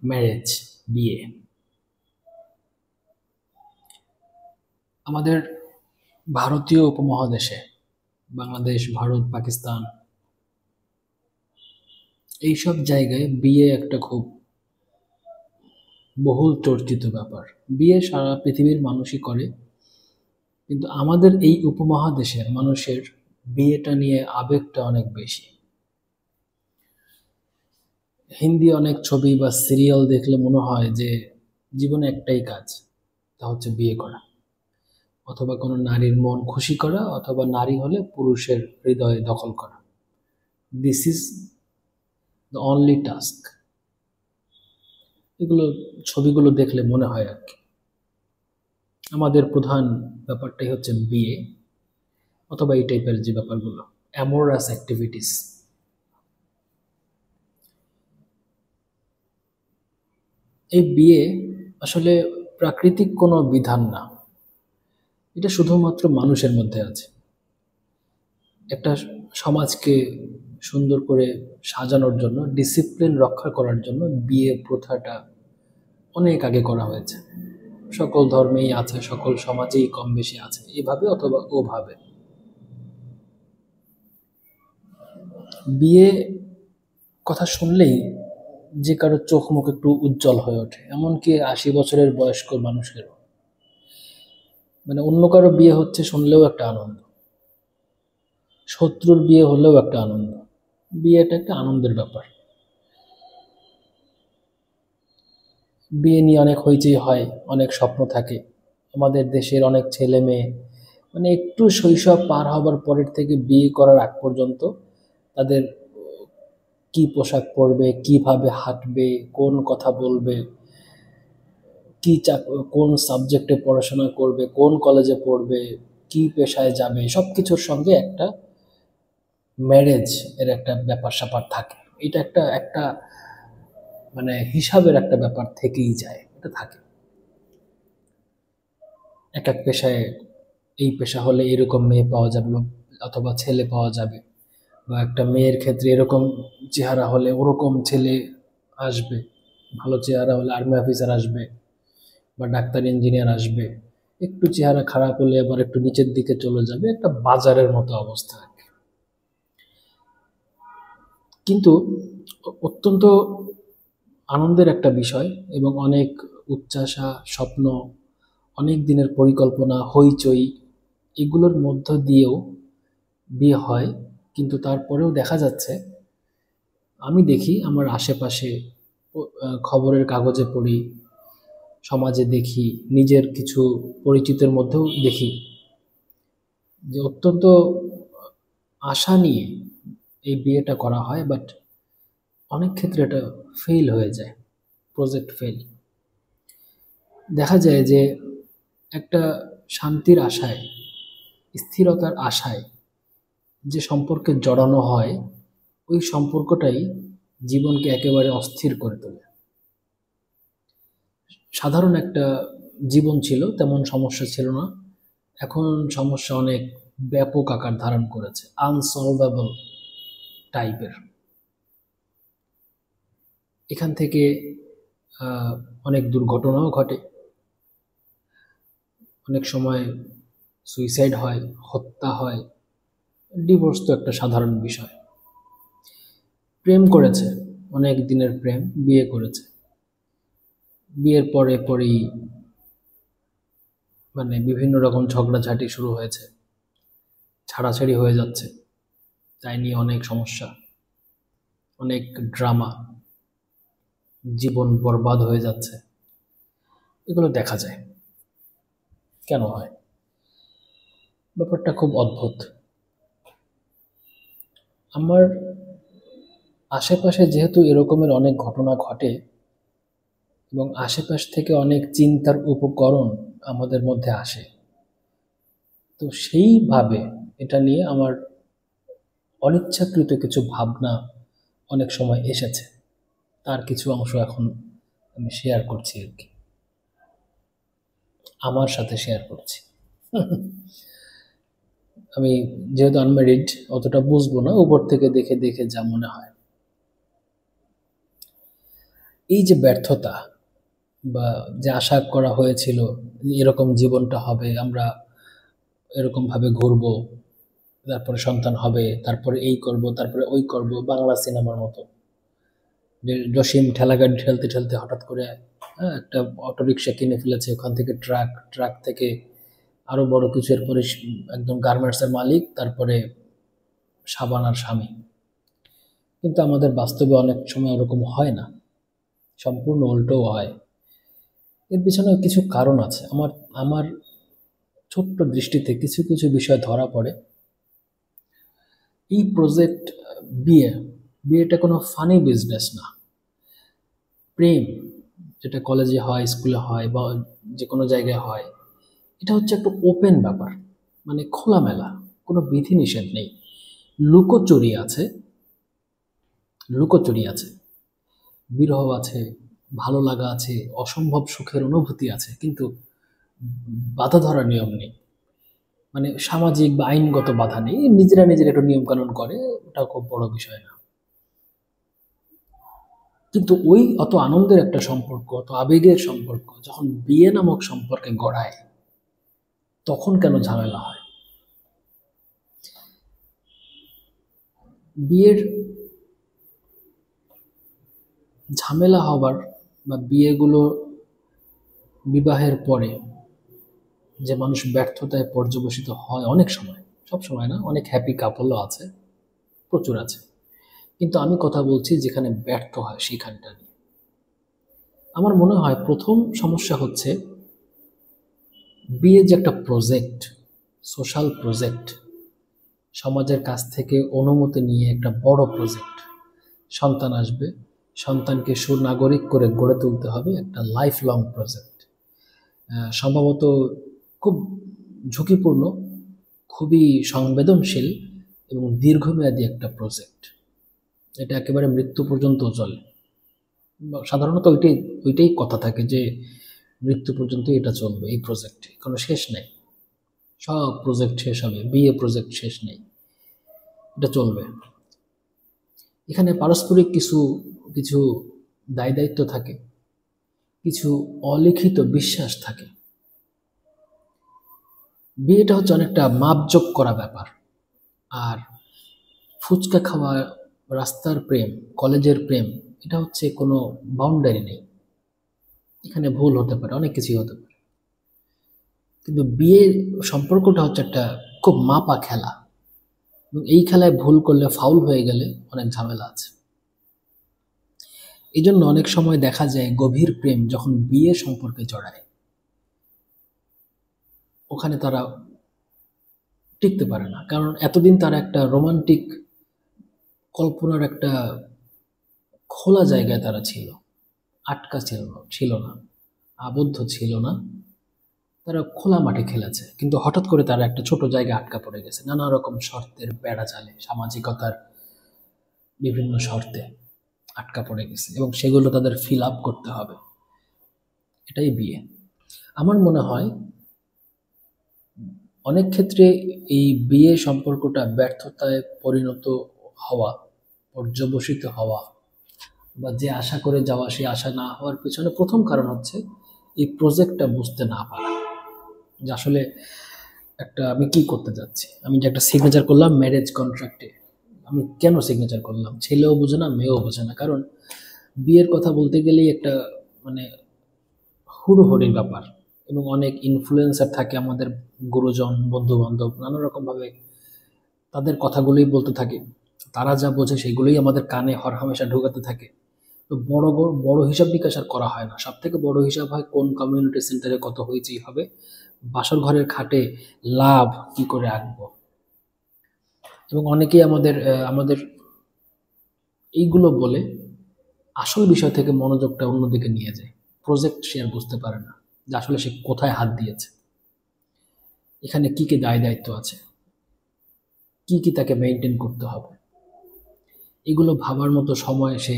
Marriage, বিয়ে। আমাদের ভারতীয় উপমহাদেশে বাংলাদেশ, ভারত, পাকিস্তান এইসব জায়গায় বিয়ে একটা খুব বহুল চর্চিত ব্যাপার। বিয়ে সারা পৃথিবীর মানুষই করে, কিন্তু আমাদের এই উপমহাদেশের মানুষের বিয়েটা নিয়ে আবেগটা অনেক বেশি। হিন্দি অনেক ছবি বা সিরিয়াল দেখলে মনে হয় যে জীবনে একটাই কাজ, তা হচ্ছে বিয়ে করা, অথবা কোনো নারীর মন খুশি করা, অথবা নারী হলে পুরুষের হৃদয়ে দখল করা। This is the only task. এগুলো ছবিগুলো দেখলে মনে হয় আর কি। আমাদের প্রধান ব্যাপারটাই হচ্ছে বিয়ে, অথবা এই টাইপের যে ব্যাপারগুলো, অ্যামোরাস অ্যাক্টিভিটিস। এই বিয়ে আসলে প্রাকৃতিক কোনো বিধান না, এটা শুধুমাত্র মানুষের মধ্যে আছে। একটা সমাজকে সুন্দর করে সাজানোর জন্য, ডিসিপ্লিন রক্ষা করার জন্য বিয়ে প্রথাটা অনেক আগে করা হয়েছে। সকল ধর্মেই আছে, সকল সমাজেই কম বেশি আছে, এভাবে অথবা ওভাবে। বিয়ে কথা শুনলেই যে কারো চোখ মুখ একটু উজ্জ্বল হয়ে ওঠে, এমনকি 80 বছরের বয়স্ক মানুষেরও। মানে অন্য কারো বিয়ে হচ্ছে শুনলেও একটা আনন্দ, শত্রুর বিয়ে হলেও একটা আনন্দ। বিয়েটা একটা আনন্দের ব্যাপার। বিয়ে নিয়ে অনেক হইচই হয়, অনেক স্বপ্ন থাকে। আমাদের দেশের অনেক ছেলে মেয়ে মানে একটু শৈশব পার হবার পরের থেকে বিয়ে করার আগ পর্যন্ত তাদের কি পোশাক পরবে, কিভাবে হাঁটবে, কোন কথা বলবে, কি কোন সাবজেক্টে পড়াশোনা করবে, কোন কলেজে পড়বে, কি পেশায় যাবে, সব কিছুর সঙ্গে একটা ম্যারেজ এর একটা ব্যাপার স্যাপার থাকে। এটা একটা একটা মানে হিসাবের একটা ব্যাপার থেকেই যায়, এটা থাকে। এক এক পেশায় এই পেশা হলে এরকম মেয়ে পাওয়া যাবে, অথবা ছেলে পাওয়া যাবে, বা একটা মেয়ের ক্ষেত্রে এরকম চেহারা হলে ওরকম ছেলে আসবে, ভালো চেহারা হলে আর্মি অফিসার আসবে বা ডাক্তার ইঞ্জিনিয়ার আসবে, একটু চেহারা খারাপ হলে আবার একটু নিচের দিকে চলে যাবে, একটা বাজারের মতো অবস্থা। কিন্তু অত্যন্ত আনন্দের একটা বিষয়, এবং অনেক উচ্চাশা, স্বপ্ন, অনেক দিনের পরিকল্পনা, হইচই, এগুলোর মধ্য দিয়েও বিয়ে হয়। কিন্তু তারপরেও দেখা যাচ্ছে, আমি দেখি আমার আশেপাশে, খবরের কাগজে পড়ি, সমাজে দেখি, নিজের কিছু পরিচিতের মধ্যেও দেখি যে অত্যন্ত আশা নিয়ে এই বিয়েটা করা হয়, বাট অনেক ক্ষেত্রে এটা ফেল হয়ে যায়, প্রজেক্ট ফেল। দেখা যায় যে একটা শান্তির আশায়, স্থিরতার আশায় যে সম্পর্কে জড়ানো হয়, ওই সম্পর্কটাই জীবনকে একেবারে অস্থির করে তোলে। সাধারণ একটা জীবন ছিল, তেমন সমস্যা ছিল না। এখন সমস্যা অনেক ব্যাপক আকার ধারণ করেছে, আনসলভেবল টাইপের। এখান থেকে অনেক দুর্ঘটনাও ঘটে, অনেক সময় সুইসাইড হয়, হত্যা হয়, ডিভোর্স তো একটা সাধারণ বিষয়। প্রেম করেছে, অনেক দিনের প্রেম, বিয়ে করেছে, বিয়ের পরে পরেই মানে বিভিন্ন রকম ঝগড়াঝাটি শুরু হয়েছে, ছাড়াছাড়ি হয়ে যাচ্ছে, তাই নিয়ে অনেক সমস্যা, অনেক ড্রামা, জীবন বরবাদ হয়ে যাচ্ছে। এগুলো দেখা যায়। কেন হয়? ব্যাপারটা খুব অদ্ভুত। আমার আশেপাশে যেহেতু এরকমের অনেক ঘটনা ঘটে, এবং আশেপাশ থেকে অনেক চিন্তার উপকরণ আমাদের মধ্যে আসে, তো সেইভাবে এটা নিয়ে আমার অনিচ্ছাকৃত কিছু ভাবনা অনেক সময় এসেছে। তার কিছু অংশ এখন আমি শেয়ার করছি আর কি, আমার সাথে শেয়ার করছি। আমি যেহেতু আনম্যারিড, অতটা বুঝবো না, উপর থেকে দেখে দেখে যা মনে হয়। এই যে ব্যর্থতা বা যে আশা করা হয়েছিল এরকম জীবনটা হবে, আমরা এরকমভাবে ঘুরবো, তারপরে সন্তান হবে, তারপরে এই করব, তারপরে ওই করব, বাংলা সিনেমার মতো যে জসিম ঠেলাগাড়ি ঠেলতে ঠেলতে হঠাৎ করে একটা অটোরিকশা কিনে ফেলেছে, ওখান থেকে ট্রাক, ট্রাক থেকে আরো বড় কিছু, এরপরে একদম গার্মেন্টসের মালিক, তারপরে সাবানার স্বামী। কিন্তু আমাদের বাস্তবে অনেক সময় ওরকম হয় না, সম্পূর্ণ উল্টোও হয়। এর পিছনে কিছু কারণ আছে। আমার আমার ছোট্ট দৃষ্টিতে কিছু কিছু বিষয় ধরা পড়ে। এই প্রজেক্ট বিয়ে, বিয়েটা কোনো ফানি বিজনেস না। প্রেম যেটা কলেজে হয়, স্কুলে হয়, বা যে কোনো জায়গায় হয়, এটা হচ্ছে একটা ওপেন ব্যাপার, মানে খোলামেলা, কোনো বিধিনিষেধ নেই। লুকোচুরি আছে, লুকোচুরি আছে, বিরহ আছে, ভালো লাগা আছে, অসম্ভব সুখের অনুভূতি আছে, কিন্তু বাধা ধরার নিয়ম নেই। মানে সামাজিক বা আইনগত বাধা নেই, নিজেরা নিজেরা একটু নিয়ম কানুন করে, ওটা খুব বড় বিষয় না। কিন্তু ওই অত আনন্দের একটা সম্পর্ক, অত আবেগের সম্পর্ক যখন বিয়ে নামক সম্পর্কে গড়ায়, তখন কেন ঝামেলা হয়? বিয়ের ঝামেলা হবার বা বিয়েগুলো, বিবাহের পরে যে মানুষ ব্যর্থতায় পর্যবসিত হয় অনেক সময়, সব সময় না, অনেক হ্যাপি কাপলও আছে, প্রচুর আছে, কিন্তু আমি কথা বলছি যেখানে ব্যর্থ হয় সেখানটা নিয়ে। আমার মনে হয় প্রথম সমস্যা হচ্ছে বিয়ে যে একটা প্রজেক্ট, সোশ্যাল প্রজেক্ট, সমাজের কাছ থেকে অনুমতি নিয়ে একটা বড় প্রজেক্ট। সন্তান আসবে, সন্তানকে সুনাগরিক করে গড়ে তুলতে হবে, একটা লাইফ লং প্রজেক্ট। সম্ভবত খুব ঝুঁকিপূর্ণ, খুবই সংবেদনশীল এবং দীর্ঘমেয়াদী একটা প্রজেক্ট। এটা একেবারে মৃত্যু পর্যন্ত চলে। সাধারণত ওইটাই কথা থাকে যে মৃত্যু পর্যন্ত এটা চলবে, এই প্রজেক্ট কোনো শেষ নেই, সব প্রজেক্ট শেষ হবে, বিয়ে প্রজেক্ট শেষ নেই, এটা চলবে। এখানে পারস্পরিক কিছু কিছু দায় দায়িত্ব থাকে, কিছু অলিখিত বিশ্বাস থাকে। বিয়েটা হচ্ছে অনেকটা মাপজোক করা ব্যাপার। আর ফুচকা খাওয়া, রাস্তার প্রেম, কলেজের প্রেম, এটা হচ্ছে কোনো বাউন্ডারি নেই, এখানে ভুল হতে পারে, অনেক কিছুই হতে পারে। কিন্তু বিয়ের সম্পর্কটা হচ্ছে একটা খুব মাপা খেলা, এবং এই খেলায় ভুল করলে, ফাউল হয়ে গেলে অনেক ঝামেলা আছে। এই জন্য অনেক সময় দেখা যায় গভীর প্রেম যখন বিয়ে সম্পর্কে জড়ায়, ওখানে তারা টিকতে পারে না, কারণ এতদিন তারা একটা রোমান্টিক কল্পনার একটা খোলা জায়গায় তারা ছিল, আটকা ছিল না, আবদ্ধ ছিল না, তারা খোলা মাঠে খেলেছে। কিন্তু হঠাৎ করে তারা একটা ছোট জায়গায় আটকা পড়ে গেছে, নানা রকম শর্তের বেড়া জালে, সামাজিকতার বিভিন্ন শর্তে আটকা পড়ে গেছে, এবং সেগুলো তাদের ফিল আপ করতে হবে। এটাই বিয়ে। আমার মনে হয় অনেক ক্ষেত্রে এই বিয়ে সম্পর্কটা ব্যর্থতায় পরিণত হওয়া, পর্যবসিত হওয়া, বা যে আশা করে যাওয়া সেই আশা না হওয়ার পেছনে প্রথম কারণ হচ্ছে এই প্রজেক্টটা বুঝতে না পারা। যে আসলে একটা আমি কি করতে যাচ্ছি, আমি যে একটা সিগনেচার করলাম ম্যারেজ কন্ট্রাক্টে, আমি কেন সিগনেচার করলাম? ছেলেও বোঝে না, মেয়েও বোঝে না। কারণ বিয়ের কথা বলতে গেলেই একটা মানে হুড়োহুড়ির ব্যাপার, এবং অনেক ইনফ্লুয়েন্সার থাকে, আমাদের গুরুজন, বন্ধু বান্ধব, নানা রকমভাবে তাদের কথাগুলোই বলতে থাকে, তারা যা বোঝে সেগুলোই আমাদের কানে হরহামেশা ঢোকাতে থাকে। তো বড় বড় বড় হিসাব নিকাশ আর করা হয় না। সব থেকে বড় হিসাব হয় কোন কমিউনিটি সেন্টারে কত হইচই হবে, বাসর ঘরের খাটে লাভ কি করে আঁকবো। এবং অনেকেই আমাদের এইগুলো বলে আসল বিষয় থেকে মনোযোগটা অন্যদিকে নিয়ে যায়। প্রজেক্ট সে আর বুঝতে পারে না যে আসলে সে কোথায় হাত দিয়েছে, এখানে কি কি দায় দায়িত্ব আছে, কি কি তাকে মেনটেন করতে হবে। এগুলো ভাবার মতো সময় সে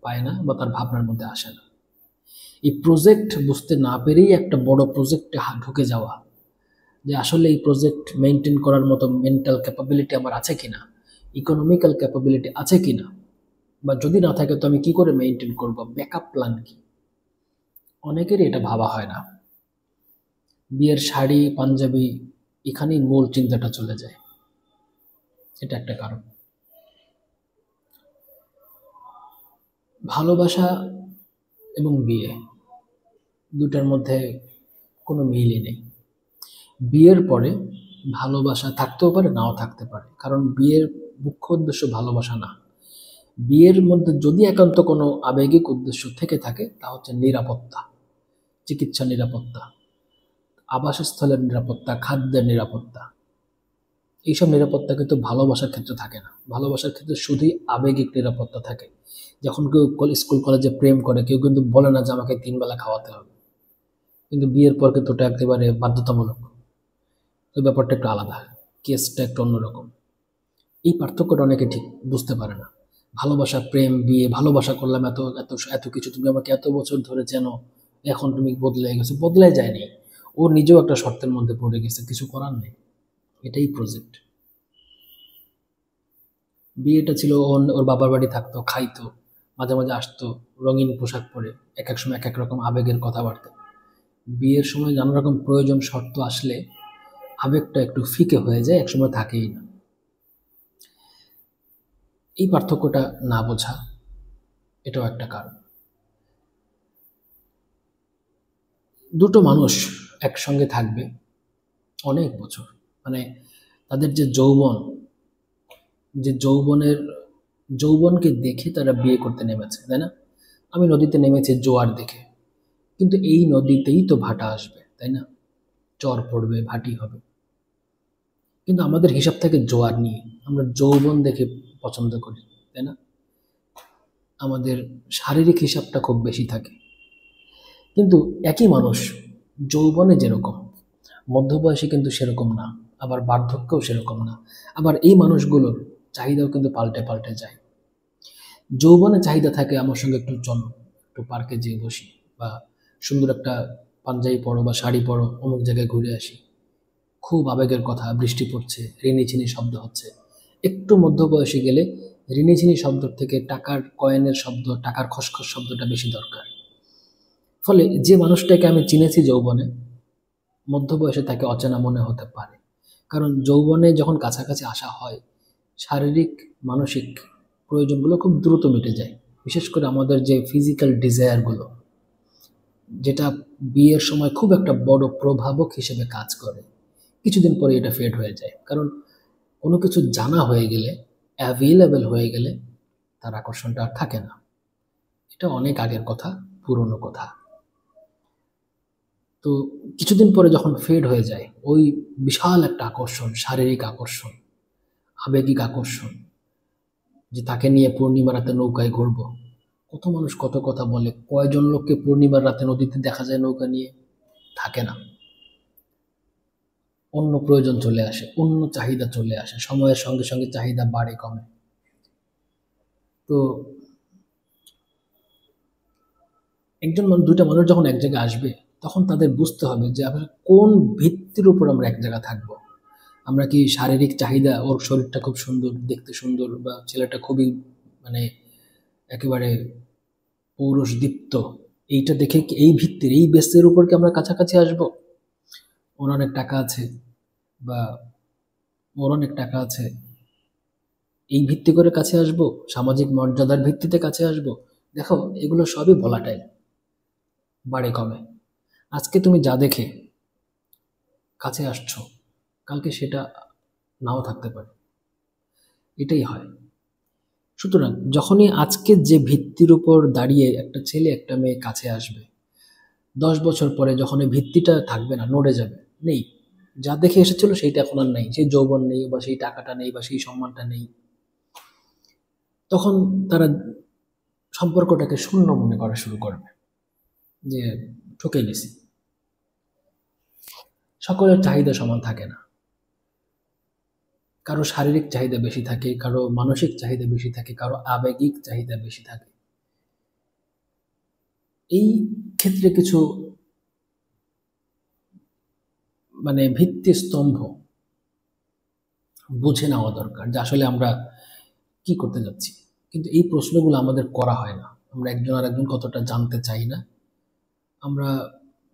পায় না, বা তার ভাবনার মধ্যে আসে না। এই প্রজেক্ট বুঝতে না পেরেই একটা বড় প্রজেক্টে ঢুকে যাওয়া, যে আসলে এই প্রজেক্ট মেনটেন করার মতো মেন্টাল ক্যাপাবিলিটি আমার আছে কিনা, ইকোনমিক্যাল ক্যাপাবিলিটি আছে কিনা, বা যদি না থাকে তো আমি কি করে মেনটেন করব, ব্যাকআপ প্ল্যান কি? অনেকেরই এটা ভাবা হয় না। বিয়ের শাড়ি পাঞ্জাবি এখানেই মূল চিন্তাটা চলে যায়। এটা একটা কারণ। ভালোবাসা এবং বিয়ে দুটার মধ্যে কোনো মিলই নেই। বিয়ের পরে ভালোবাসা থাকতেও পারে, নাও থাকতে পারে, কারণ বিয়ের মুখ্য উদ্দেশ্য ভালোবাসা না। বিয়ের মধ্যে যদি একান্ত কোনো আবেগিক উদ্দেশ্য থেকে থাকে তা হচ্ছে নিরাপত্তা, চিকিৎসা নিরাপত্তা, আবাসস্থলের নিরাপত্তা, খাদ্যের নিরাপত্তা। এইসব নিরাপত্তা কিন্তু ভালোবাসার ক্ষেত্রে থাকে না। ভালোবাসার ক্ষেত্রে শুধুই আবেগিক নিরাপত্তা থাকে। যখন কেউ স্কুল কলেজে প্রেম করে কেউ কিন্তু বলে না যে আমাকে 3 বেলা খাওয়াতে হবে, কিন্তু বিয়ের পর কিন্তু ওটা একেবারে বাধ্যতামূলক। তো ব্যাপারটা একটু আলাদা, কেসটা একটু অন্যরকম। এই পার্থক্যটা অনেকে ঠিক বুঝতে পারে না। ভালোবাসা, প্রেম, বিয়ে, ভালোবাসা করলাম, এত এত এত কিছু, তুমি আমাকে এত বছর ধরে চেনো, এখন তুমি বদলে গেছো। বদলে যায়নি, ও নিজেও একটা শর্তের মধ্যে পড়ে গেছে, কিছু করার নেই। এটাই প্রজেক্ট। বিয়েটা ছিল ওর বাবার বাড়ি থাকতো, খাইতো, মাঝে মাঝে আসতো, রঙিন পোশাক পরে, এক এক সময় এক এক রকম আবেগের কথাবার্তা। বিয়ের সময় নানা রকম প্রয়োজন শর্ত আসলে আবেগটা একটু ফিকে হয়ে যায়, একসময় থাকেই না। এই পার্থক্যটা না বোঝা, এটাও একটা কারণ। দুটো মানুষ একসঙ্গে থাকবে অনেক বছর, মানে তাদের যে যৌবন, যে যৌবনকে দেখে তারা বিয়ে করতে নেমেছে, তাই না? আমি নদীতে নেমেছি জোয়ার দেখে, কিন্তু এই নদীতেই তো ভাটা আসবে, তাই না? চর পড়বে, ভাটি হবে। কিন্তু আমাদের হিসাব থাকে জোয়ার নিয়ে, আমরা যৌবন দেখে পছন্দ করি, তাই না? আমাদের শারীরিক হিসাবটা খুব বেশি থাকে। কিন্তু একই মানুষ যৌবনে যেরকম, মধ্যবয়সে কিন্তু সেরকম না, আবার বার্ধক্যও সেরকম না। আবার এই মানুষগুলোর চাহিদাও কিন্তু পাল্টে পাল্টে যায়। যৌবনে চাহিদা থাকে আমার সঙ্গে একটু চলো, একটু পার্কে যেয়ে বসি, বা সুন্দর একটা পাঞ্জাবি পরো বা শাড়ি পরো, অমুক জায়গায় ঘুরে আসি। খুব আবেগের কথা, বৃষ্টি পড়ছে, রিনিঝিনি শব্দ হচ্ছে। একটু মধ্যবয়সে গেলে রিনিঝিনি শব্দ থেকে টাকার কয়েনের শব্দ, টাকার খসখস শব্দটা বেশি দরকার। ফলে যে মানুষটাকে আমি চিনেছি যৌবনে, মধ্যবয়সে তাকে অচেনা মনে হতে পারে। কারণ যৌবনে যখন কাছাকাছি আসা হয়, শারীরিক মানসিক প্রয়োজনগুলো খুব দ্রুত মিটে যায়। বিশেষ করে আমাদের যে ফিজিক্যাল ডিজায়ারগুলো, যেটা বিয়ের সময় খুব একটা বড় প্রভাবক হিসেবে কাজ করে, কিছুদিন পরে এটা ফেড হয়ে যায়। কারণ কোনো কিছু জানা হয়ে গেলে, অ্যাভেলেবেল হয়ে গেলে তার আকর্ষণটা আর থাকে না। এটা অনেক আগের কথা, পুরনো কথা। তো কিছুদিন পরে যখন ফেড হয়ে যায়, ওই বিশাল একটা আকর্ষণ, শারীরিক আকর্ষণ, আবেগিক আকর্ষণ, যে তাকে নিয়ে পূর্ণিমা রাতে নৌকায় ঘুরবো। কত মানুষ কত কথা বলে, কয়জন লোককে পূর্ণিমার রাতে নদীতে দেখা যায় নৌকা নিয়ে? থাকে না। অন্য প্রয়োজন চলে আসে, অন্য চাহিদা চলে আসে, সময়ের সঙ্গে সঙ্গে চাহিদা বাড়ে কমে। তো দুইটা মানুষ যখন এক জায়গায় আসবে, তখন তাদের বুঝতে হবে যে আমরা কোন ভিত্তির উপর আমরা এক জায়গায় থাকবো। আমরা কি শারীরিক চাহিদা, ওর শরীরটা খুব সুন্দর, দেখতে সুন্দর, বা ছেলেটা খুবই মানে একেবারে পৌরুষদীপ্ত, এইটা দেখে কি এই ভিত্তির, এই বেসের উপর কি আমরা কাছাকাছি আসব? ওর অনেক টাকা আছে, বা ওর অনেক টাকা আছে, এই ভিত্তি করে কাছে আসব? সামাজিক মর্যাদার ভিত্তিতে কাছে আসব? দেখো, এগুলো সবই ভোলাটাইল, বাড়ে কমে। আজকে তুমি যা দেখে কাছে আসছো, কালকে সেটা নাও থাকতে পারে। এটাই হয়। সুতরাং যখনই আজকে যে ভিত্তির উপর দাঁড়িয়ে একটা ছেলে একটা মেয়ে কাছে আসবে, 10 বছর পরে যখন এই ভিত্তিটা থাকবে না, নড়ে যাবে, নেই, যা দেখে এসেছিল সেইটা এখন আর নাই, সেই যৌবন নেই, বা সেই টাকাটা নেই, বা সেই সম্মানটা নেই, তখন তারা সম্পর্কটাকে শূন্য মনে করা শুরু করবে, যে ঠকে গেছি। সকলের চাহিদা সমান থাকে না, কারো শারীরিক চাহিদা বেশি থাকে, কারো মানসিক চাহিদা বেশি থাকে, কারো আবেগিক চাহিদা বেশি থাকে। এই ক্ষেত্রে কিছু ভিত্তি স্তম্ভ বুঝে নেওয়া দরকার, যে আসলে আমরা কি করতে যাচ্ছি, কিন্তু এই প্রশ্নগুলো আমাদের করা হয় না। আমরা একজন আর একজন কতটা জানতে চাই না। আমরা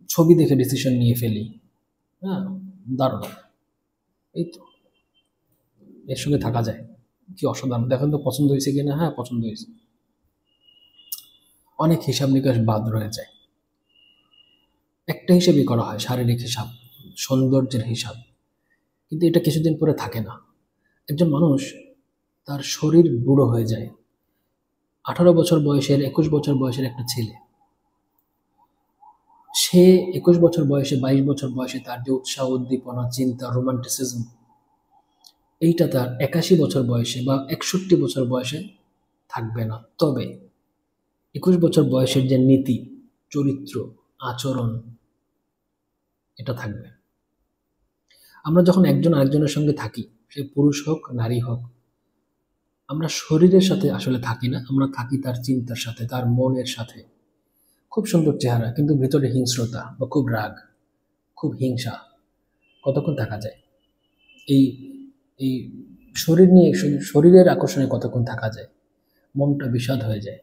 ছবি দেখে ডিসিশন নিয়ে ফেলি। হ্যাঁ, দারুণ। এই তো, এর সঙ্গে থাকা যায়। কি অসাধারণ! দেখেন তো পছন্দ হয়েছে কিনা। হ্যাঁ, পছন্দ হয়েছে। অনেক হিসাব নিকাশ বাদ রয়ে যায়। একটা হিসাবই করা হয়, শারীরিক হিসাব, সৌন্দর্যের হিসাব। কিন্তু এটা কিছুদিন পরে থাকে না। একজন মানুষ, তার শরীর বুড়ো হয়ে যায়। 18 বছর বয়সের, 21 বছর বয়সের একটা ছেলে, সে 21 বছর বয়সে, 22 বছর বয়সে তার যে উৎসাহ, উদ্দীপনা, চিন্তা, রোমান্টিসিজম, এইটা তার 81 বছর বয়সে বা 61 বছর বয়সে থাকবে না। তবে 21 বছর বয়সের যে নীতি, চরিত্র, আচরণ, এটা থাকবে। আমরা যখন একজন আরেকজনের সঙ্গে থাকি, সে পুরুষ হোক নারী হোক, আমরা শরীরের সাথে আসলে থাকি না, আমরা থাকি তার চিন্তার সাথে, তার মনের সাথে। খুব সুন্দর চেহারা, কিন্তু ভিতরে হিংস্রতা বা খুব রাগ, খুব হিংসা, কতক্ষণ থাকা যায়? এই এই শরীর নিয়ে, শরীরের আকর্ষণে কতক্ষণ থাকা যায়? মনটা বিষাদ হয়ে যায়।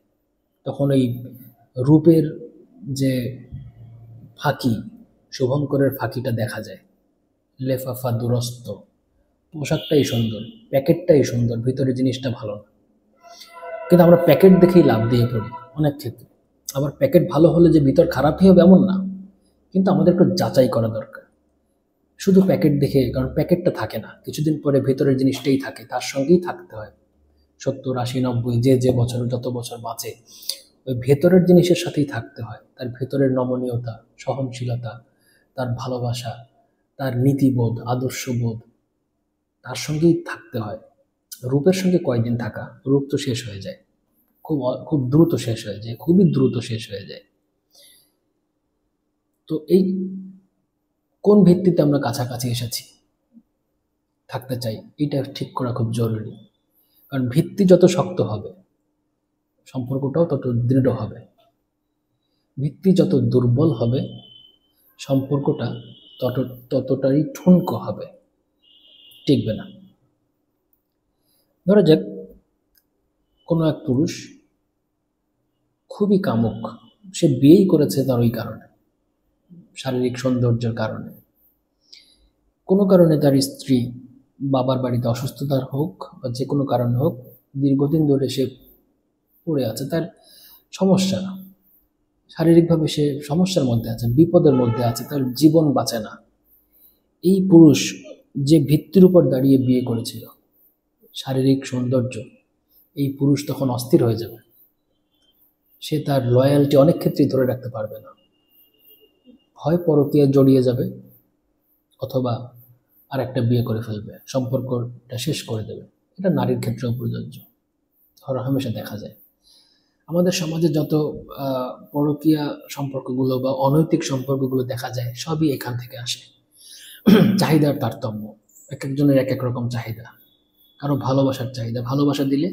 তখন এই রূপের যে ফাঁকি, শুভঙ্করের ফাঁকিটা দেখা যায়। লেফাফা দুরস্ত, পোশাকটাই সুন্দর, প্যাকেটটাই সুন্দর, ভিতরে জিনিসটা ভালো না। কিন্তু আমরা প্যাকেট দেখেই লাভ দিয়ে পড়ি অনেক ক্ষেত্রে। আবার প্যাকেট ভালো হলে যে ভিতর খারাপই হবে এমন না, কিন্তু আমাদের একটু যাচাই করা দরকার। শুধু প্যাকেট দেখে, কারণ প্যাকেটটা থাকে না, কিছুদিন পরে ভেতরের জিনিসটাই থাকে, তার সঙ্গেই থাকতে হয়। 70, 80, 90 যে বছর, যত বছর বাঁচে, ওই ভেতরের জিনিসের সাথেই থাকতে হয়। তার ভেতরের নমনীয়তা, সহনশীলতা, তার ভালোবাসা, তার নীতিবোধ, আদর্শবোধ, তার সঙ্গেই থাকতে হয়। রূপের সঙ্গে কয়দিন থাকা? রূপ তো শেষ হয়ে যায়, খুব দ্রুত শেষ হয়ে যায়, খুবই দ্রুত শেষ হয়ে যায়। তো এই কোন ভিত্তিতে আমরা কাছাকাছি এসেছি, থাকতে চাই, এটা ঠিক করা খুব জরুরি। কারণ ভিত্তি যত শক্ত হবে, সম্পর্কটাও তত দৃঢ় হবে। ভিত্তি যত দুর্বল হবে, সম্পর্কটা ততটাই ঠুনকো হবে, টিকবে না। ধরা যাক কোনো এক পুরুষ খুবই কামুক, সে বিয়েই করেছে তার ওই কারণে, শারীরিক সৌন্দর্যের কারণে। কোনো কারণে তার স্ত্রী বাবার বাড়িতে অসুস্থতার হোক বা যে কোনো কারণে হোক, দীর্ঘদিন ধরে সে পড়ে আছে, তার সমস্যা, শারীরিকভাবে সে সমস্যার মধ্যে আছে, বিপদের মধ্যে আছে, তার জীবন বাঁচে না। এই পুরুষ যে ভিত্তির উপর দাঁড়িয়ে বিয়ে করেছিল, শারীরিক সৌন্দর্য, এই পুরুষ তখন অস্থির হয়ে যাবে। সে তার লয়্যালটি অনেক ক্ষেত্রেই ধরে রাখতে পারবে না, হয় পরকীয়ায় জড়িয়ে যাবে, অথবা আর একটা বিয়ে করে ফেলবে, সম্পর্কটা শেষ করে দেবে। এটা নারীর ক্ষেত্রেও প্রযোজ্য, হামেশা দেখা যায়। আমাদের সমাজে যত পরকীয়া সম্পর্কগুলো বা অনৈতিক সম্পর্কগুলো দেখা যায়, সবই এখান থেকে আসে। চাহিদার তারতম্য, এক একজনের এক এক রকম চাহিদা। কারো ভালোবাসার চাহিদা, ভালোবাসা দিলে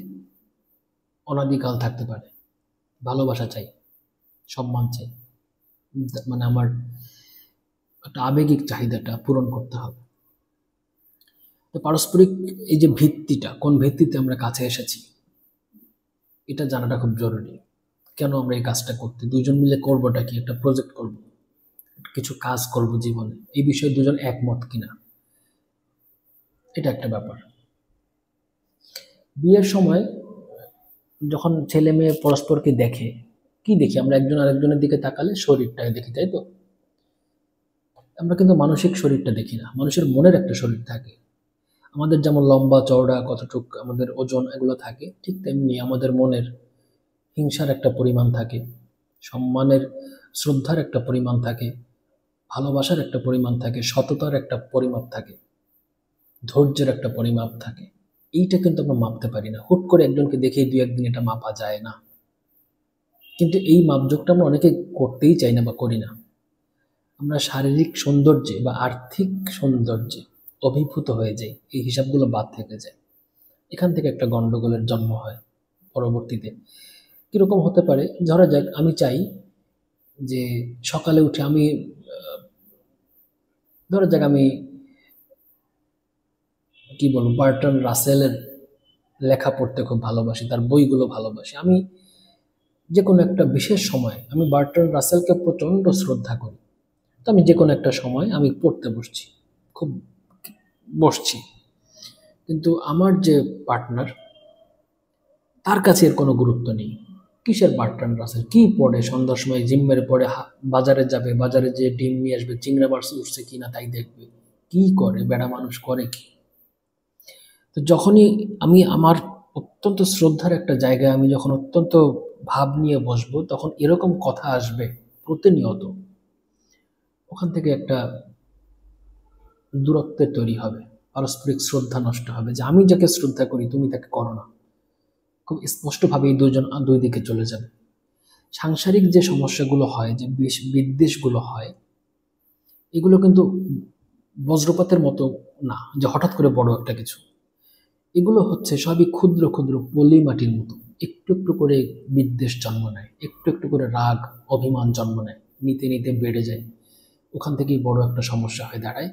অনাদিকাল থাকতে পারে, ভালোবাসা চাই, সম্মান চাই, মানে আমার একটা আবেগিক চাহিদাটা পূরণ করতে হবে। তো পারস্পরিক এই যে ভিত্তিটা, কোন ভিত্তিতে আমরা কাছে এসেছি, এটা জানাটা খুব জরুরি। কেন আমরা এই কাজটা করতে, দুজন মিলে করবোটা কি, একটা প্রজেক্ট করব, কিছু কাজ করব জীবনে, এই বিষয়ে দুজন একমত কিনা, এটা একটা ব্যাপার। বিয়ের সময় যখন ছেলে মেয়ে পরস্পরকে দেখে, কি দেখি আমরা? একজন আরেকজনের দিকে তাকালে শরীরটাকে দেখি, তাই তো? আমরা কিন্তু মানসিক শরীরটা দেখি না, মানুষের মনের একটা শরীর থাকে। আমাদের যেমন লম্বা চওড়া, কতটুক আমাদের ওজন, এগুলো থাকে, ঠিক তেমনি আমাদের মনের হিংসার একটা পরিমাণ থাকে, সম্মানের, শ্রদ্ধার একটা পরিমাণ থাকে, ভালোবাসার একটা পরিমাণ থাকে, সততার একটা পরিমাপ থাকে, ধৈর্যের একটা পরিমাপ থাকে। এইটা কিন্তু আমরা মাপতে পারি না, হুট করে একজনকে দেখেই দুই একদিন এটা মাপা যায় না। কিন্তু এই মাপযোগটা আমরা অনেকে করতেই চাই না বা করি না। আমরা শারীরিক সৌন্দর্যে বা আর্থিক সৌন্দর্যে অভিভূত হয়ে যাই, এই হিসাবগুলো বাদ থেকে যায়। এখান থেকে একটা গন্ডগোলের জন্ম হয় পরবর্তীতে। কীরকম হতে পারে? ধরা যাক আমি চাই যে সকালে উঠে আমি, ধরা যাক আমি কি বলবো, বার্টন রাসেলের লেখা পড়তে খুব ভালোবাসি, তার বইগুলো ভালোবাসি। আমি যে কোনো একটা বিশেষ সময় আমি বার্ট্রান্ড রাসেলকে প্রচণ্ড শ্রদ্ধা করি। তো আমি যে কোনো একটা সময় আমি পড়তে বসছি, খুব বসছি, কিন্তু আমার যে পার্টনার তার কাছে এর কোনো গুরুত্ব নেই। কিসের বার্ট্রান্ড রাসেল, কি পড়ে, সন্ধ্যার সময় জিম মেরে পড়ে, বাজারে যাবে, বাজারে যে ডিম নিয়ে আসবে, চিংড়া মাছ উঠছে কিনা তাই দেখবে, কি করে, বেড়া মানুষ করে কি। তো যখনই আমি আমার অত্যন্ত শ্রদ্ধার একটা জায়গায় আমি যখন অত্যন্ত ভাব নিয়ে বসবো, তখন এরকম কথা আসবে প্রতিনিয়ত, ওখান থেকে একটা দূরত্বের তৈরি হবে, পারস্পরিক শ্রদ্ধা নষ্ট হবে, যে আমি যাকে শ্রদ্ধা করি তুমি তাকে করো না। খুব স্পষ্টভাবে এই দুই দিকে চলে যাবে। সাংসারিক যে সমস্যাগুলো হয়, যে বিদ্বেষগুলো হয়, এগুলো কিন্তু বজ্রপাতের মতো না যে হঠাৎ করে বড় একটা কিছু। এগুলো হচ্ছে সবই ক্ষুদ্র ক্ষুদ্র পলি মাটির মতো, একটু একটু করে বিদ্বেষ জন্ম নেয়, একটু একটু করে রাগ অভিমান জন্ম নেয়, নিতে নিতে বেড়ে যায়, ওখান থেকেই বড় একটা সমস্যা হয়ে দাঁড়ায়।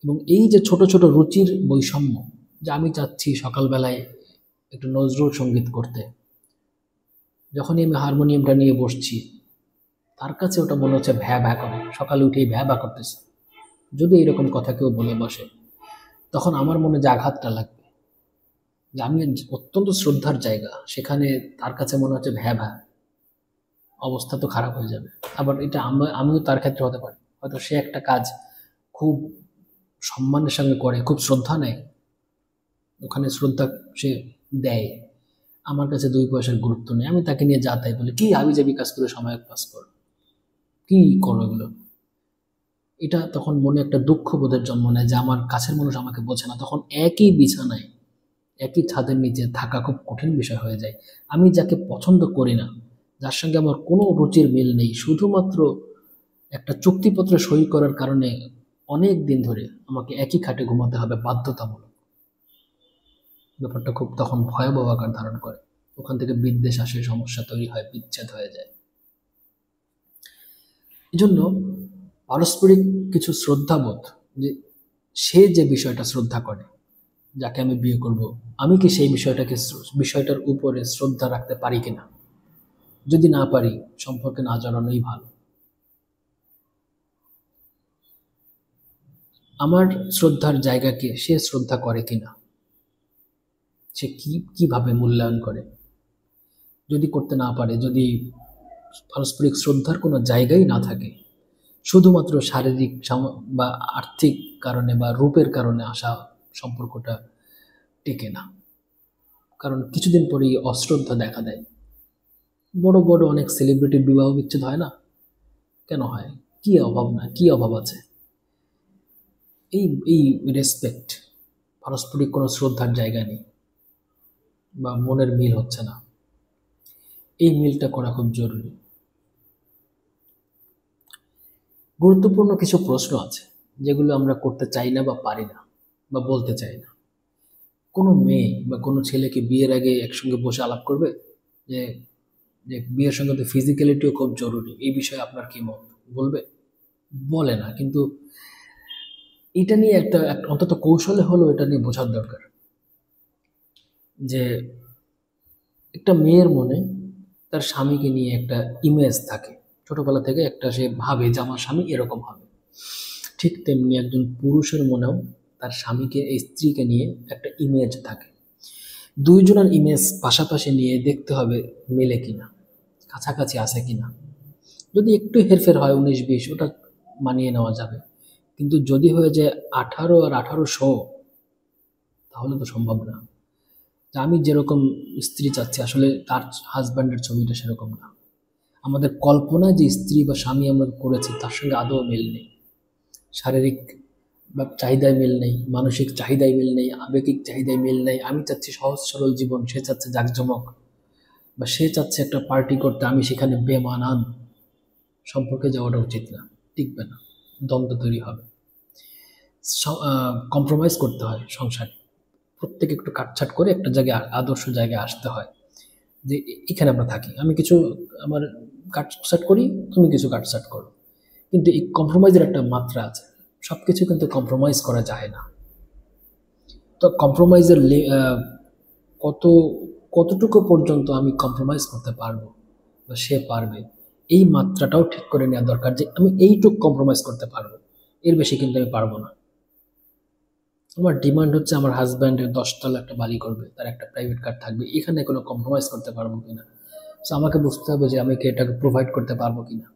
এবং এই যে ছোট ছোট রুচির বৈষম্য, যে আমি চাচ্ছি সকালবেলায় একটু নজরুল সঙ্গীত করতে, যখনই আমি হারমোনিয়ামটা নিয়ে বসছি তার কাছে ওটা মনে হচ্ছে ভ্যা ভ্যা করে, সকালে উঠেই ভ্যা ভ্যা করতেছে। যদি এরকম কথা কেউ বলে বসে, তখন আমার মনে যে আঘাতটা লাগবে, যে আমি অত্যন্ত শ্রদ্ধার জায়গা, সেখানে তার কাছে মনে হচ্ছে ভ্যা ভ্যা, অবস্থা তো খারাপ হয়ে যাবে। আবার এটা আমিও তার ক্ষেত্রে হতে পারি, হয়তো সে একটা কাজ খুব সম্মানের সঙ্গে করে, খুব শ্রদ্ধা নেয়, ওখানে শ্রদ্ধা সে দেয়, আমার কাছে 2 পয়সার গুরুত্ব নেই, আমি তাকে নিয়ে যা তাই বলি, কি হাবিজাবি কাজ করে সময় পাস কর, কি করো এগুলো। এটা তখন মনে একটা দুঃখ বোধের জন্ম নেয়, যে আমার কাছের মানুষ আমাকে বোঝে না। তখন একই বিছানায় একই ছাদের নিচে থাকা খুব কঠিন বিষয় হয়ে যায়। আমি যাকে পছন্দ করি না, যার সঙ্গে আমার কোনো রুচির মিল নেই, শুধুমাত্র একটা চুক্তিপত্রে সই করার কারণে অনেক দিন ধরে আমাকে একই খাটে ঘুমাতে হবে বাধ্যতামূলক, ব্যাপারটা খুব তখন ভয়াবহ আকার ধারণ করে। ওখান থেকে বিদ্বেষ আসে, সমস্যা তৈরি হয়, বিচ্ছেদ হয়ে যায়। এজন্য পারস্পরিক কিছু শ্রদ্ধাবোধ, যে সে যে বিষয়টা শ্রদ্ধা করে, যাকে আমি বিয়ে করব, আমি কি সেই বিষয়টার উপরে শ্রদ্ধা রাখতে পারি কিনা। যদি না পারি, সম্পর্কে না জড়ানোই ভালো। আমার শ্রদ্ধার জায়গাকে সে শ্রদ্ধা করে কিনা, সে কিভাবে মূল্যায়ন করে। যদি করতে না পারে, যদি পারস্পরিক শ্রদ্ধার কোনো জায়গাই না থাকে, শুধুমাত্র শারীরিক বা আর্থিক কারণে বা রূপের কারণে আসা সম্পর্কটা টেকে না। কারণ কিছুদিন পরেই অশ্রদ্ধা দেখা দেয়। বড় বড় অনেক সেলিব্রিটির বিবাহ বিচ্ছেদ হয় না, কেন হয়? কি অভাব না, কি অভাব আছে? এই এই রেসপেক্ট, পারস্পরিক কোনো শ্রদ্ধার জায়গা নেই, বা মনের মিল হচ্ছে না। এই মিলটা করা খুব জরুরি। গুরুত্বপূর্ণ কিছু প্রশ্ন আছে যেগুলো আমরা করতে চাই না বা পারি না বা বলতে চাই না। কোনো মেয়ে বা কোনো ছেলেকে বিয়ের আগে একসঙ্গে বসে আলাপ করবে যে যে বিয়ের সঙ্গে তো ফিজিক্যালিটিও খুব জরুরি, এই বিষয়ে আপনার কি মত, বলবে? বলে না। কিন্তু এটা নিয়ে অন্তত কৌশলে হলো এটা নিয়ে বোঝার দরকার, যে একটা মেয়ের মনে তার স্বামীকে নিয়ে একটা ইমেজ থাকে ছোটবেলা থেকে, একটা সে ভাবে যে আমার স্বামী এরকম হবে। ঠিক তেমনি একজন পুরুষের মনেও তার স্বামীকে, এই স্ত্রীকে নিয়ে একটা ইমেজ থাকে। দুইজনের ইমেজ পাশাপাশি নিয়ে দেখতে হবে মেলে কিনা, কাছাকাছি আছে কিনা। যদি একটু হেরফের হয় 19-20, ওটা মানিয়ে নেওয়া যাবে। কিন্তু যদি হয়ে যায় 18 আর 1800, তাহলে তো সম্ভব না। যে আমি যেরকম স্ত্রী চাচ্ছি, আসলে তার হাজব্যান্ডের ছবিটা সেরকম না। আমাদের কল্পনা যে স্ত্রী বা স্বামী আমরা করেছি, তার সঙ্গে আদৌ মিল নেই। শারীরিক বা চাহিদায় মিল নেই, মানসিক চাহিদায় মিল নেই, আবেগিক চাহিদায় মিল নেই। আমি চাচ্ছি সহজ সরল জীবন, সে চাচ্ছে জাঁকজমক, বা সে চাচ্ছে একটা পার্টি করতে, আমি সেখানে বেমানান। সম্পর্কে যাওয়াটা উচিত না, টিকবে না, দ্বন্দ্ব তৈরি হবে। কম্প্রোমাইজ করতে হয় সংসারে, প্রত্যেকে একটু কাটছাট করে একটা জায়গায়, আদর্শ জায়গায় আসতে হয়, যে এখানে আমরা থাকি, আমি কিছু আমার কাটছাট করি, তুমি কিছু কাটছাট করো। কিন্তু এই কম্প্রোমাইজের একটা মাত্রা আছে, সব কিছু কিন্তু কম্প্রোমাইজ করা যায় না। তো কম্প্রোমাইজের কত কতটুকু পর্যন্ত আমি কম্প্রোমাইজ করতে পারবো বা সে পারবে, এই মাত্রাটাও ঠিক করে নেওয়া দরকার যে আমি এইটুকু কম্প্রোমাইজ করতে পারবো, এর বেশি কিন্তু আমি পারবো না। আমার ডিমান্ড হচ্ছে আমার হাজব্যান্ডের 10 তলা একটা বাড়ি করবে, তার একটা প্রাইভেট কার থাকবে, এখানে কোনো কম্প্রোমাইজ করতে পারবো কিনা। সো আমাকে বুঝতে হবে যে আমি কি এটাকে প্রোভাইড করতে পারবো কিনা।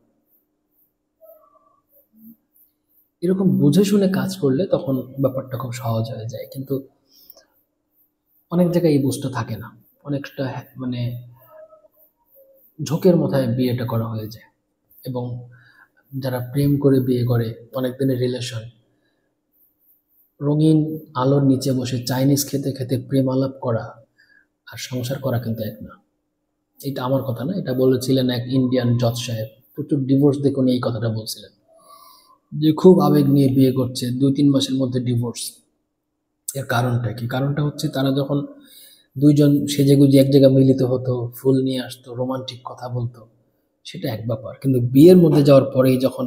এরকম বুঝে শুনে কাজ করলে তখন ব্যাপারটা খুব সহজ হয়ে যায়। কিন্তু অনেক জায়গায় এই বুঝটা থাকে না, অনেকটা মানে ঝোঁকের মাথায় বিয়েটা করা হয়ে যায়। এবং যারা প্রেম করে বিয়ে করে, অনেক দিনের রিলেশন, রঙিন আলোর নিচে বসে চাইনিজ খেতে খেতে প্রেম আলাপ করা আর সংসার করা কিন্তু এক না। এটা আমার কথা না, এটা বলেছিলেন এক ইন্ডিয়ান জজ সাহেব। প্রচুর ডিভোর্স দেখে উনি এই কথাটা বলছিলেন যে খুব আবেগ নিয়ে বিয়ে করছে, 2-3 মাসের মধ্যে ডিভোর্স। এর কারণটা কি? কারণটা হচ্ছে তারা যখন দুইজন সেজেগুজে এক জায়গায় মিলিত হতো, ফুল নিয়ে আসতো, রোমান্টিক কথা বলতো, সেটা এক ব্যাপার। কিন্তু বিয়ের মধ্যে যাওয়ার পরেই যখন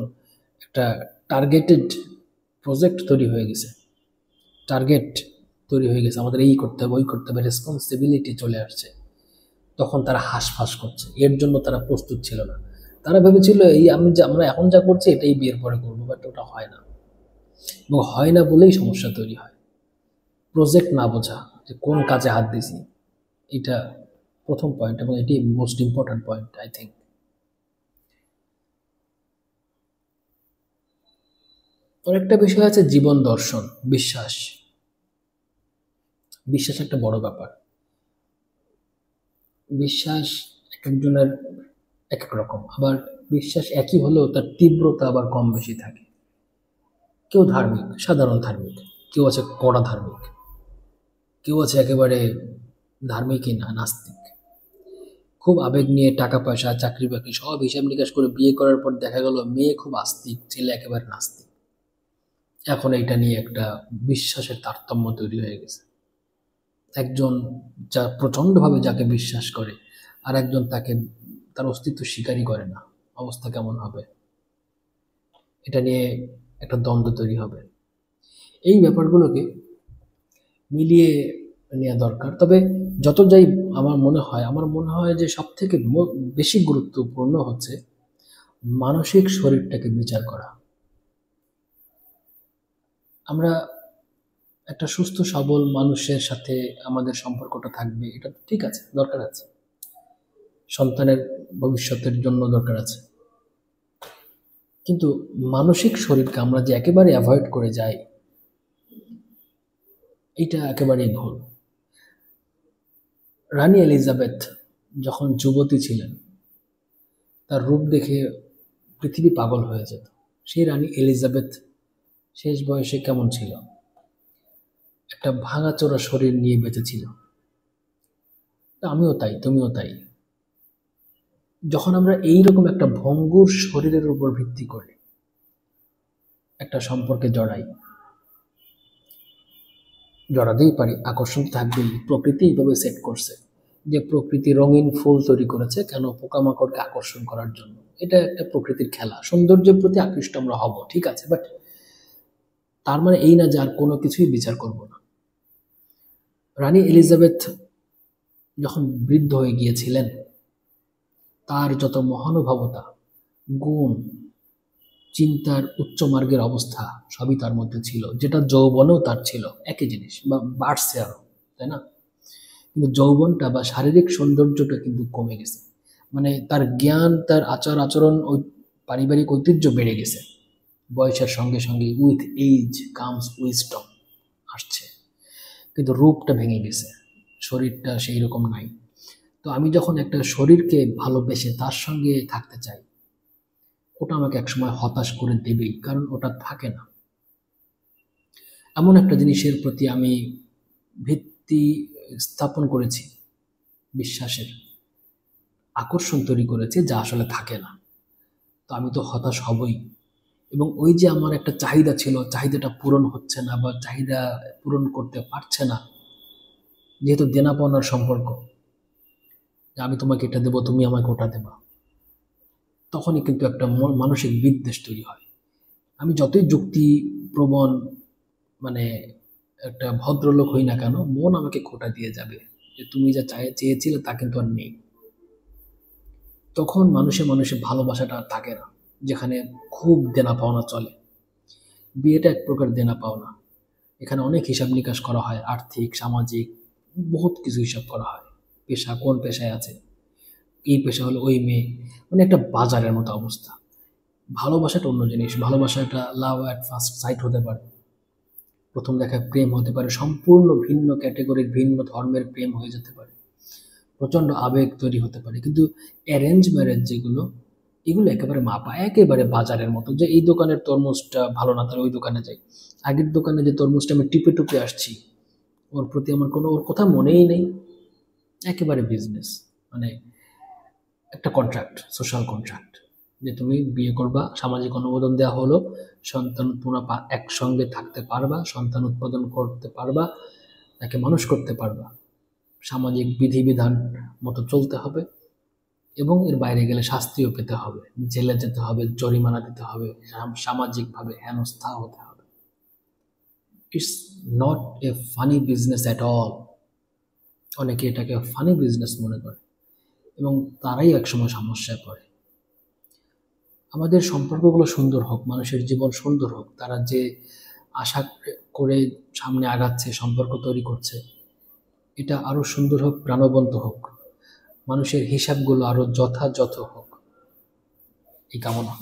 একটা টার্গেটেড প্রজেক্ট তৈরি হয়ে গেছে, টার্গেট তৈরি হয়ে গেছে, আমাদের এই করতে হবে, ওই করতে হবে, রেসপন্সিবিলিটি চলে আসছে, তখন তারা হাঁসফাঁস করছে। এর জন্য তারা প্রস্তুত ছিল না। তারা ভেবেছিল এই আমরা এখন যা করছি এটাই বিয়ের পরে করবো, বাট ওটা হয় না। এবং হয় না বলেই সমস্যা তৈরি হয়। প্রজেক্ট না বোঝা, যে কোন কাজে হাত দিছি, এটা প্রথম পয়েন্ট, এবং এটি most important point I think. আরেকটা বিষয় আছে জীবন দর্শন, বিশ্বাস। বিশ্বাস একটা বড় ব্যাপার। বিশ্বাস এক একজনের এক এক রকম, আবার বিশ্বাস একই হলেও তার তীব্রতা আবার কম বেশি থাকে। কেউ ধার্মিক, সাধারণ ধার্মিক, কেউ আছে কড়া ধার্মিক, কেউ আছে একেবারে ধার্মিকই না, নাস্তিক। খুব আবেগ নিয়ে টাকা পয়সা চাকরি বাকরি সব হিসাব নিকাশ করে বিয়ে করার পর দেখা গেল মেয়ে খুব আস্তিক, ছেলে একেবারে নাস্তিক। এখন এইটা নিয়ে একটা বিশ্বাসের তারতম্য তৈরি হয়ে গেছে। একজন যা প্রচণ্ডভাবে যাকে বিশ্বাস করে, আর একজন তাকে তার অস্তিত্ব স্বীকারই করে না, অবস্থা কেমন হবে? এটা নিয়ে একটা দ্বন্দ্ব তৈরি হবে। এই ব্যাপারগুলোকে মিলিয়ে নেওয়া দরকার। তবে যত যাই আমার মনে হয় যে সব থেকে বেশি গুরুত্বপূর্ণ হচ্ছে মানসিক শরীরটাকে বিচার করা। আমরা একটা সুস্থ সবল মানুষের সাথে আমাদের সম্পর্কটা থাকবে, এটা তো ঠিক আছে, দরকার আছে, সন্তানের ভবিষ্যতের জন্য দরকার আছে। কিন্তু মানসিক শরীরকে আমরা যে একেবারে অ্যাভয়েড করে যাই, এটা একেবারেই ভুল। রানী এলিজাবেথ যখন যুবতী ছিলেন, তার রূপ দেখে পৃথিবী পাগল হয়ে যেত। সেই রানী এলিজাবেথ শেষ বয়সে কেমন ছিল? একটা ভাঙাচোরা শরীর নিয়ে বেঁচেছিল। আমিও তাই, তুমিও তাই। যখন আমরা এইরকম একটা ভঙ্গুর শরীরের উপর ভিত্তি করে একটা সম্পর্কে জড়াতেই পারি, আকর্ষণ থাকবেই। প্রকৃতি এইভাবে সেট করছে যে প্রকৃতি রঙিন ফুল তৈরি করেছে কেন? পোকামাকড়কে আকর্ষণ করার জন্য। এটা একটা প্রকৃতির খেলা, সৌন্দর্যের প্রতি আকৃষ্ট আমরা হব, ঠিক আছে, বাট তার মানে এই না যে আর কোনো কিছুই বিচার করব না। রানী এলিজাবেথ যখন বৃদ্ধ হয়ে গিয়েছিলেন, তার যত মহানুভবতা, গুণ, চিন্তার উচ্চ মার্গের অবস্থা সবই তার মধ্যে ছিল, যেটা যৌবনেও তার ছিল, একই জিনিস, বা বাড়ছে আরো, তাই না? কিন্তু যৌবনটা বা শারীরিক সৌন্দর্যটা কিন্তু কমে গেছে। মানে তার জ্ঞান, তার আচার আচরণ, ওই পারিবারিক ঐতিহ্য বেড়ে গেছে। বয়সের সঙ্গে সঙ্গে উইথ এইজ কামস উইজডম আসছে, কিন্তু রূপটা ভেঙে গেছে, শরীরটা সেই রকম নাই। তো আমি যখন একটা শরীরকে ভালোবেসে তার সঙ্গে থাকতে চাই, ওটা আমাকে একসময় হতাশ করে দেবেই, কারণ ওটা থাকে না। এমন একটা জিনিসের প্রতি আমি ভিত্তি স্থাপন করেছি, বিশ্বাসের আকর্ষণ তৈরি করেছি, যা আসলে থাকে না। তো আমি তো হতাশ হবই। এবং ওই যে আমার একটা চাহিদা ছিল, চাহিদাটা পূরণ হচ্ছে না, বা চাহিদা পূরণ করতে পারছে না, যেহেতু দেনা পাওনার সম্পর্ক, যে আমি তোমাকে এটা দেবো, তুমি আমাকে ওটা দেবা, তখনই কিন্তু একটা মানসিক বিদ্বেষ তৈরি হয়। আমি যতই যুক্তি প্রবণ, মানে একটা ভদ্রলোক হই না কেন, মন আমাকে খোঁটা দিয়ে যাবে। যে তুমি যা চেয়েছিলে তা কিন্তু আর নেই। তখন মানুষে মানুষে ভালোবাসাটা আর থাকে না, যেখানে খুব দেনা পাওনা চলে। বিয়েটা এক প্রকার দেনা পাওনা, এখানে অনেক হিসাব নিকাশ করা হয়, আর্থিক সামাজিক বহুত কিছু হিসাব করা হয়। পেশা, কোন পেশায় আছে, এই পেশা হলো ওই মেয়ে, মানে একটা বাজারের মতো অবস্থা। ভালোবাসাটা অন্য জিনিস, ভালোবাসাটা লাভ অ্যাট ফার্স্ট সাইট হতে পারে, প্রথম দেখায় প্রেম হতে পারে, সম্পূর্ণ ভিন্ন ক্যাটেগরির ভিন্ন ধর্মের প্রেম হয়ে যেতে পারে, প্রচণ্ড আবেগ তৈরি হতে পারে। কিন্তু অ্যারেঞ্জ ম্যারেজ যেগুলো, এগুলো একেবারে মাপা, একেবারে বাজারের মতো, যে এই দোকানের তরমুজটা ভালো না, তাহলে ওই দোকানে যাই। আগের দোকানে যে তরমুজটা আমি টিপে টুপে আসছি, ওর প্রতি আমার কোনো, ওর কথা মনেই নেই। একেবারে বিজনেস, মানে একটা কন্ট্রাক্ট, সোশ্যাল কন্ট্রাক্ট, যে তুমি বিয়ে করবা, সামাজিক অনুমোদন দেওয়া হলো, সন্তান তোমরা একসঙ্গে থাকতে পারবা, সন্তান উৎপাদন করতে পারবা, তাকে মানুষ করতে পারবা, সামাজিক বিধিবিধান মতো চলতে হবে, এবং এর বাইরে গেলে শাস্তিও পেতে হবে, জেলে যেতে হবে, জরিমানা দিতে হবে, সামাজিকভাবে হেনস্থা হতে হবে। It's not a funny business at all. অনেকে এটাকে ফানি বিজনেস মনে করে এবং তারাই একসময় সমস্যায় পড়ে। আমাদের সম্পর্কগুলো সুন্দর হোক, মানুষের জীবন সুন্দর হোক, তারা যে আশা করে সামনে আগাচ্ছে, সম্পর্ক তৈরি করছে, এটা আরো সুন্দর হোক, প্রাণবন্ত হোক, মানুষের হিসাবগুলো আরো যথাযথ হোক, এই কামনা।